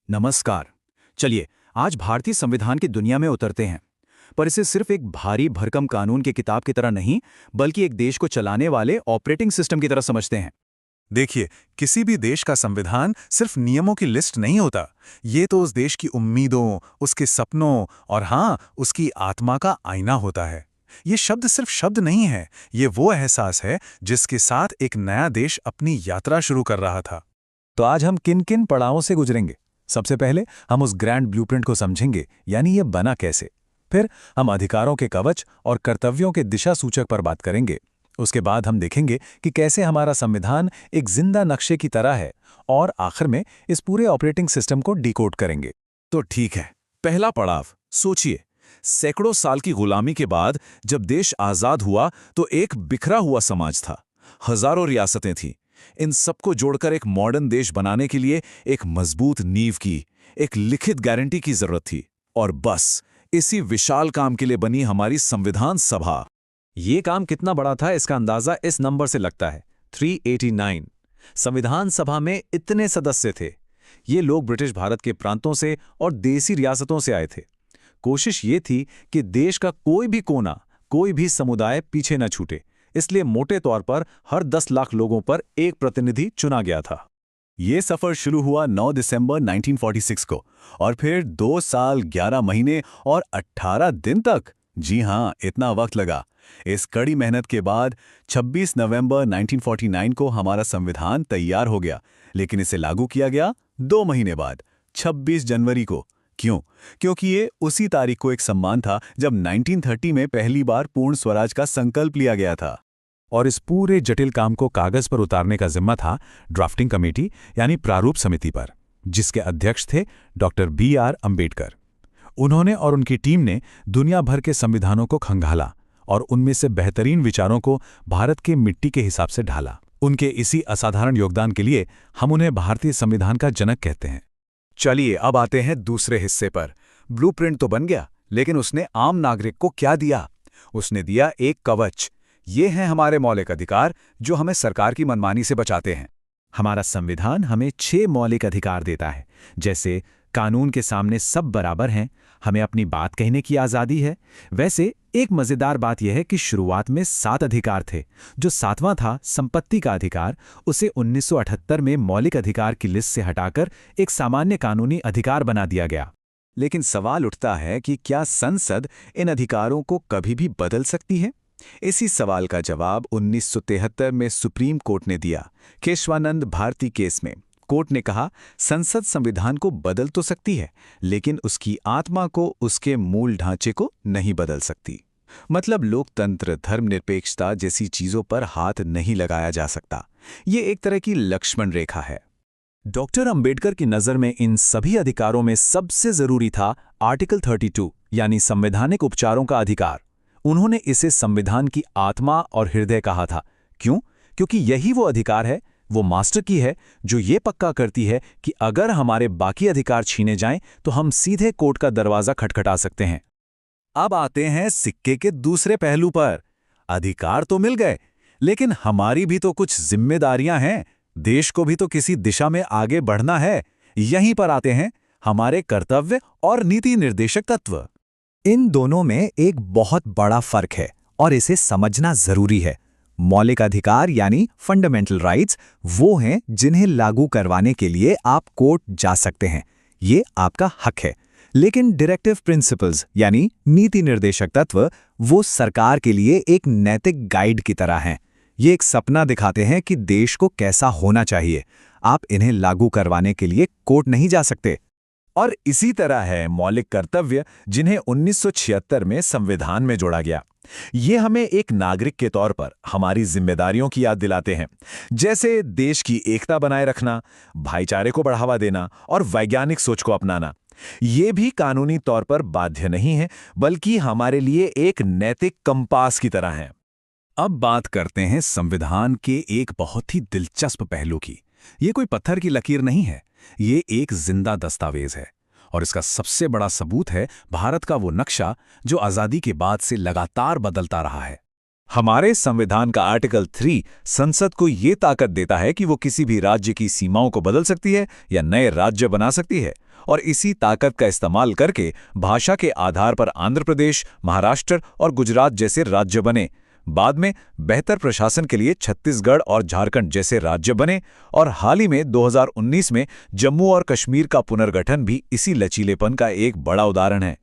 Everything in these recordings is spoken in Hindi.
नमस्कार। चलिए आज भारतीय संविधान की दुनिया में उतरते हैं, पर इसे सिर्फ एक भारी भरकम कानून की किताब की तरह नहीं, बल्कि एक देश को चलाने वाले ऑपरेटिंग सिस्टम की तरह समझते हैं। देखिए, किसी भी देश का संविधान सिर्फ नियमों की लिस्ट नहीं होता। ये तो उस देश की उम्मीदों, उसके सपनों और हाँ, उसकी आत्मा का आईना होता है। ये शब्द सिर्फ शब्द नहीं है, ये वो एहसास है जिसके साथ एक नया देश अपनी यात्रा शुरू कर रहा था। तो आज हम किन किन पड़ावों से गुजरेंगे। सबसे पहले हम उस ग्रैंड ब्लूप्रिंट को समझेंगे, यानी ये बना कैसे। फिर हम अधिकारों के कवच और कर्तव्यों के दिशा सूचक पर बात करेंगे। उसके बाद हम देखेंगे कि कैसे हमारा संविधान एक जिंदा नक्शे की तरह है, और आखिर में इस पूरे ऑपरेटिंग सिस्टम को डिकोड करेंगे। तो ठीक है, पहला पड़ाव सोचिए। सैकड़ों साल की गुलामी के बाद जब देश आजाद हुआ तो एक बिखरा हुआ समाज था। हजारों रियासतें थीं। इन सबको जोड़कर एक मॉडर्न देश बनाने के लिए एक मजबूत नींव की, एक लिखित गारंटी की जरूरत थी। और बस इसी विशाल काम के लिए बनी हमारी संविधान सभा। ये काम कितना बड़ा था इसका अंदाजा इस नंबर से लगता है, 389। संविधान सभा में इतने सदस्य थे। ये लोग ब्रिटिश भारत के प्रांतों से और देसी रियासतों से आए थे। कोशिश ये थी कि देश का कोई भी कोना, कोई भी समुदाय पीछे न छूटे। इसलिए मोटे तौर पर हर 10 लाख लोगों पर एक प्रतिनिधि चुना गया था। ये सफर शुरू हुआ 9 दिसंबर 1946 को, और फिर 2 साल 11 महीने और 18 दिन तक, जी हाँ, इतना वक्त लगा। इस कड़ी मेहनत के बाद 26 नवंबर 1949 को हमारा संविधान तैयार हो गया, लेकिन इसे लागू किया गया 2 महीने बाद, 26 जनवरी को। क्यों? क्योंकि ये उसी तारीख को एक सम्मान था जब 1930 में पहली बार पूर्ण स्वराज का संकल्प लिया गया था। और इस पूरे जटिल काम को कागज पर उतारने का जिम्मा था ड्राफ्टिंग कमेटी यानी प्रारूप समिति पर, जिसके अध्यक्ष थे डॉक्टर BR अम्बेडकर। उन्होंने और उनकी टीम ने दुनिया भर के संविधानों को खंगाला और उनमें से बेहतरीन विचारों को भारत के मिट्टी के हिसाब से ढाला। उनके इसी असाधारण योगदान के लिए हम उन्हें भारतीय संविधान का जनक कहते हैं। चलिए अब आते हैं दूसरे हिस्से पर। ब्लूप्रिंट तो बन गया, लेकिन उसने आम नागरिक को क्या दिया? उसने दिया एक कवच। ये हैं हमारे मौलिक अधिकार जो हमें सरकार की मनमानी से बचाते हैं। हमारा संविधान हमें 6 मौलिक अधिकार देता है, जैसे कानून के सामने सब बराबर हैं, हमें अपनी बात कहने की आज़ादी है। वैसे एक मज़ेदार बात यह है कि शुरुआत में 7 अधिकार थे। जो 7वां था, संपत्ति का अधिकार, उसे 1978 में मौलिक अधिकार की लिस्ट से हटाकर एक सामान्य कानूनी अधिकार बना दिया गया। लेकिन सवाल उठता है कि क्या संसद इन अधिकारों को कभी भी बदल सकती है? इसी सवाल का जवाब 1973 में सुप्रीम कोर्ट ने दिया। केशवानंद भारती केस में कोर्ट ने कहा, संसद संविधान को बदल तो सकती है, लेकिन उसकी आत्मा को, उसके मूल ढांचे को नहीं बदल सकती। मतलब लोकतंत्र, धर्मनिरपेक्षता जैसी चीजों पर हाथ नहीं लगाया जा सकता। ये एक तरह की लक्ष्मण रेखा है। डॉक्टर अंबेडकर की नज़र में इन सभी अधिकारों में सबसे जरूरी था आर्टिकल 32 यानी संवैधानिक उपचारों का अधिकार। उन्होंने इसे संविधान की आत्मा और हृदय कहा था। क्यों? क्योंकि यही वो अधिकार है, वो मास्टर की है, जो ये पक्का करती है कि अगर हमारे बाकी अधिकार छीने जाएं तो हम सीधे कोर्ट का दरवाजा खटखटा सकते हैं। अब आते हैं सिक्के के दूसरे पहलू पर। अधिकार तो मिल गए, लेकिन हमारी भी तो कुछ जिम्मेदारियां हैं। देश को भी तो किसी दिशा में आगे बढ़ना है। यहीं पर आते हैं हमारे कर्तव्य और नीति निर्देशक तत्व। इन दोनों में एक बहुत बड़ा फर्क है और इसे समझना जरूरी है। मौलिक अधिकार यानी फंडामेंटल राइट्स वो हैं जिन्हें लागू करवाने के लिए आप कोर्ट जा सकते हैं, ये आपका हक है। लेकिन डायरेक्टिव प्रिंसिपल्स यानी नीति निर्देशक तत्व वो सरकार के लिए एक नैतिक गाइड की तरह हैं। ये एक सपना दिखाते हैं कि देश को कैसा होना चाहिए। आप इन्हें लागू करवाने के लिए कोर्ट नहीं जा सकते। और इसी तरह है मौलिक कर्तव्य, जिन्हें 1976 में संविधान में जोड़ा गया। ये हमें एक नागरिक के तौर पर हमारी जिम्मेदारियों की याद दिलाते हैं, जैसे देश की एकता बनाए रखना, भाईचारे को बढ़ावा देना और वैज्ञानिक सोच को अपनाना। ये भी कानूनी तौर पर बाध्य नहीं है, बल्कि हमारे लिए एक नैतिक कंपास की तरह है। अब बात करते हैं संविधान के एक बहुत ही दिलचस्प पहलू की। ये कोई पत्थर की लकीर नहीं है, ये एक जिंदा दस्तावेज है। और इसका सबसे बड़ा सबूत है भारत का वो नक्शा जो आज़ादी के बाद से लगातार बदलता रहा है। हमारे संविधान का आर्टिकल 3 संसद को ये ताकत देता है कि वो किसी भी राज्य की सीमाओं को बदल सकती है या नए राज्य बना सकती है, और इसी ताकत का इस्तेमाल करके भाषा के आधार पर आंध्र प्रदेश, महाराष्ट्र और गुजरात जैसे राज्य बने। बाद में बेहतर प्रशासन के लिए छत्तीसगढ़ और झारखंड जैसे राज्य बने, और हाल ही में 2019 में जम्मू और कश्मीर का पुनर्गठन भी इसी लचीलेपन का एक बड़ा उदाहरण है।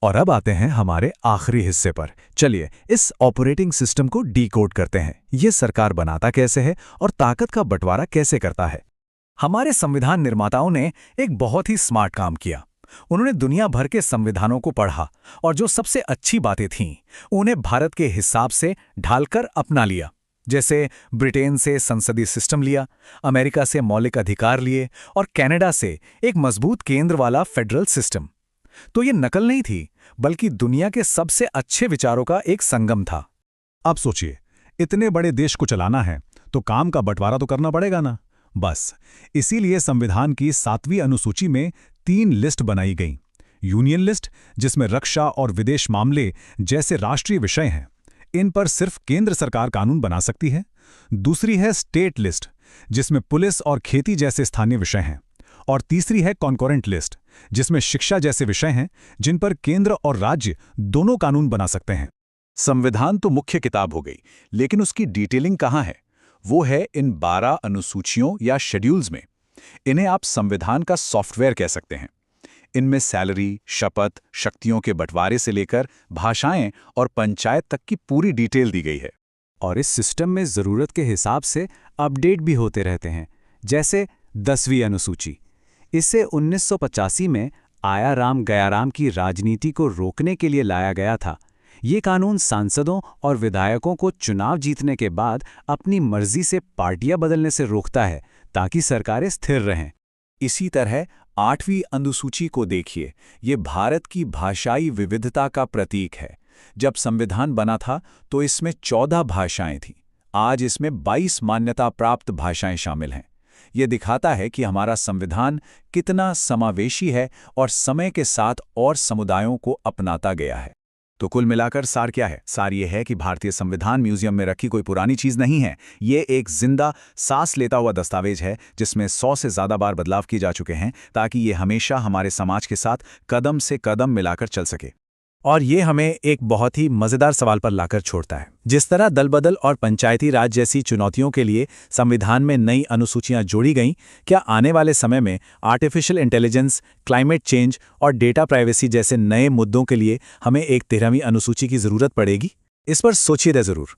और अब आते हैं हमारे आखिरी हिस्से पर। चलिए इस ऑपरेटिंग सिस्टम को डीकोड करते हैं। ये सरकार बनाता कैसे है और ताकत का बंटवारा कैसे करता है। हमारे संविधान निर्माताओं ने एक बहुत ही स्मार्ट काम किया। उन्होंने दुनिया भर के संविधानों को पढ़ा और जो सबसे अच्छी बातें थीं उन्हें भारत के हिसाब से ढालकर अपना लिया। जैसे ब्रिटेन से संसदीय सिस्टम लिया, अमेरिका से मौलिक अधिकार लिए और कनाडा से एक मजबूत केंद्र वाला फेडरल सिस्टम। तो ये नकल नहीं थी, बल्कि दुनिया के सबसे अच्छे विचारों का एक संगम था। अब सोचिए, इतने बड़े देश को चलाना है तो काम का बंटवारा तो करना पड़ेगा ना। बस इसीलिए संविधान की 7वीं अनुसूची में 3 लिस्ट बनाई गई। यूनियन लिस्ट, जिसमें रक्षा और विदेश मामले जैसे राष्ट्रीय विषय हैं, इन पर सिर्फ केंद्र सरकार कानून बना सकती है। दूसरी है स्टेट लिस्ट, जिसमें पुलिस और खेती जैसे स्थानीय विषय हैं। और तीसरी है कॉन्करेंट लिस्ट, जिसमें शिक्षा जैसे विषय हैं जिन पर केंद्र और राज्य दोनों कानून बना सकते हैं। संविधान तो मुख्य किताब हो गई, लेकिन उसकी डिटेलिंग कहाँ है? वो है इन 12 अनुसूचियों या शेड्यूल्स में। इन्हें आप संविधान का सॉफ्टवेयर कह सकते हैं। इनमें सैलरी, शपथ, शक्तियों के बंटवारे से लेकर भाषाएं और पंचायत तक की पूरी डिटेल दी गई है। और इस सिस्टम में ज़रूरत के हिसाब से अपडेट भी होते रहते हैं। जैसे 10वीं अनुसूची, इसे 1985 में आया राम गया राम की राजनीति को रोकने के लिए लाया गया था। ये कानून सांसदों और विधायकों को चुनाव जीतने के बाद अपनी मर्जी से पार्टियां बदलने से रोकता है, ताकि सरकारें स्थिर रहें। इसी तरह 8वीं अनुसूची को देखिए, ये भारत की भाषाई विविधता का प्रतीक है। जब संविधान बना था तो इसमें 14 भाषाएं थीं। आज इसमें 22 मान्यता प्राप्त भाषाएं शामिल हैं। ये दिखाता है कि हमारा संविधान कितना समावेशी है और समय के साथ और समुदायों को अपनाता गया है। तो कुल मिलाकर सार क्या है? सार ये है कि भारतीय संविधान म्यूजियम में रखी कोई पुरानी चीज नहीं है। ये एक जिंदा, सांस लेता हुआ दस्तावेज है जिसमें 100 से ज्यादा बार बदलाव किए जा चुके हैं, ताकि ये हमेशा हमारे समाज के साथ कदम से कदम मिलाकर चल सके। और ये हमें एक बहुत ही मज़ेदार सवाल पर लाकर छोड़ता है। जिस तरह दल बदल और पंचायती राज जैसी चुनौतियों के लिए संविधान में नई अनुसूचियां जोड़ी गईं, क्या आने वाले समय में आर्टिफिशियल इंटेलिजेंस, क्लाइमेट चेंज और डेटा प्राइवेसी जैसे नए मुद्दों के लिए हमें एक 13वीं अनुसूची की ज़रूरत पड़ेगी? इस पर सोचिए ज़रूर।